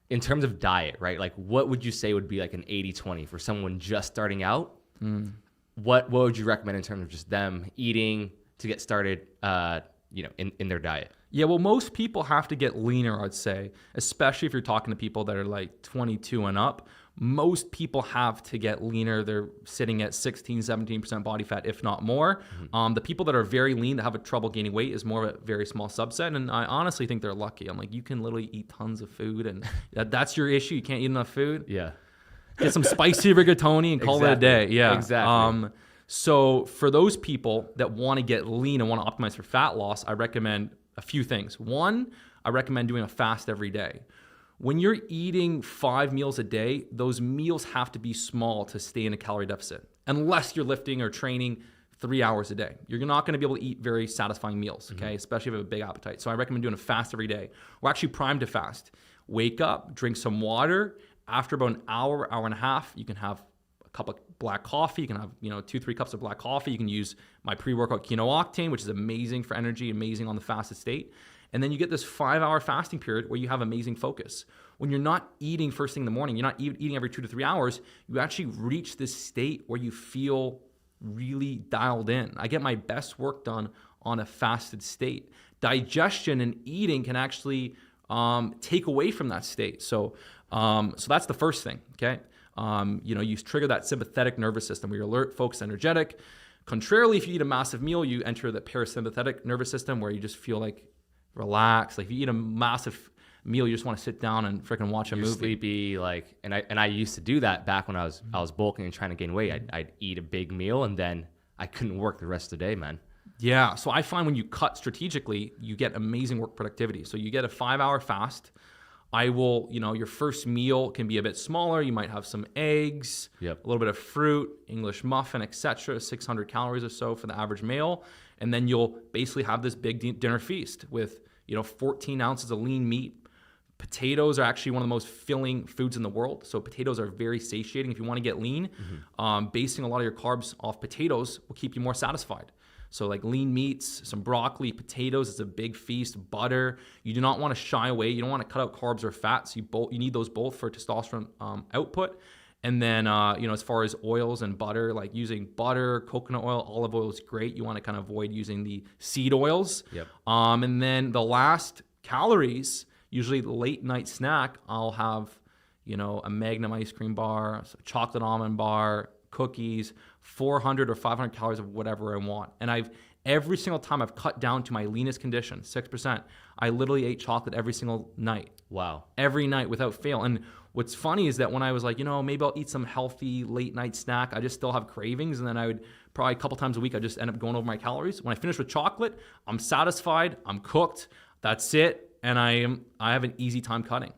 in terms of diet, right? Like what would you say would be like an 80-20 for someone just starting out? What would you recommend in terms of just them eating to get started, in their diet? Yeah, well, most people have to get leaner, I'd say, especially if you're talking to people that are like 22 and up. Most people have to get leaner. They're sitting at 16, 17% body fat, if not more. The people that are very lean that have a trouble gaining weight is more of a very small subset. And I honestly think they're lucky. I'm like, you can literally eat tons of food, and that's your issue. You can't eat enough food. Yeah. Get some spicy rigatoni and call it a day. Yeah, Exactly. So for those people that want to get lean and want to optimize for fat loss, I recommend a few things. One, I recommend doing a fast every day. When you're eating 5 meals a day, those meals have to be small to stay in a calorie deficit, unless you're lifting or training 3 hours a day. You're not going to be able to eat very satisfying meals, okay? Especially if you have a big appetite. So I recommend doing a fast every day. We're actually primed to fast. Wake up, drink some water. After about an hour, hour and a half, you can have a cup of black coffee. You can have 2-3 cups of black coffee. You can use my pre-workout Kinoctane, which is amazing for energy, amazing on the fasted state. And then you get this 5-hour fasting period where you have amazing focus. When you're not eating first thing in the morning, you're not eating every 2 to 3 hours, you actually reach this state where you feel really dialed in. I get my best work done on a fasted state. Digestion and eating can actually take away from that state. So that's the first thing, okay? You trigger that sympathetic nervous system where you're alert, focused, energetic. Contrarily, if you eat a massive meal, you enter the parasympathetic nervous system where you just feel like relaxed. Like if you eat a massive meal, you just want to sit down and freaking watch a movie. Sleepy, and I used to do that back when I was bulking and trying to gain weight. I'd eat a big meal and then I couldn't work the rest of the day, man. Yeah, so I find when you cut strategically, you get amazing work productivity. So you get a 5-hour fast. Your first meal can be a bit smaller. You might have some eggs, a little bit of fruit, English muffin, etc. 600 calories or so for the average male. And then you'll basically have this big dinner feast with 14 ounces of lean meat. Potatoes are actually one of the most filling foods in the world. So potatoes are very satiating. If you want to get lean, basing a lot of your carbs off potatoes will keep you more satisfied. So like lean meats, some broccoli, potatoes, it's a big feast, butter. You do not want to shy away. You don't want to cut out carbs or fats. You need those both for testosterone output. And then, as far as oils and butter, like using butter, coconut oil, olive oil is great. You want to kind of avoid using the seed oils. And then the last calories, usually the late night snack, I'll have, a Magnum ice cream bar, a chocolate almond bar, cookies, 400 or 500 calories of whatever I want. And every single time I've cut down to my leanest condition, 6%, I literally ate chocolate every single night. Wow. Every night without fail. And what's funny is that when I was like, maybe I'll eat some healthy late night snack, I just still have cravings. And then I would probably a couple times a week, I just end up going over my calories. When I finish with chocolate, I'm satisfied, I'm cooked, that's it. And I have an easy time cutting.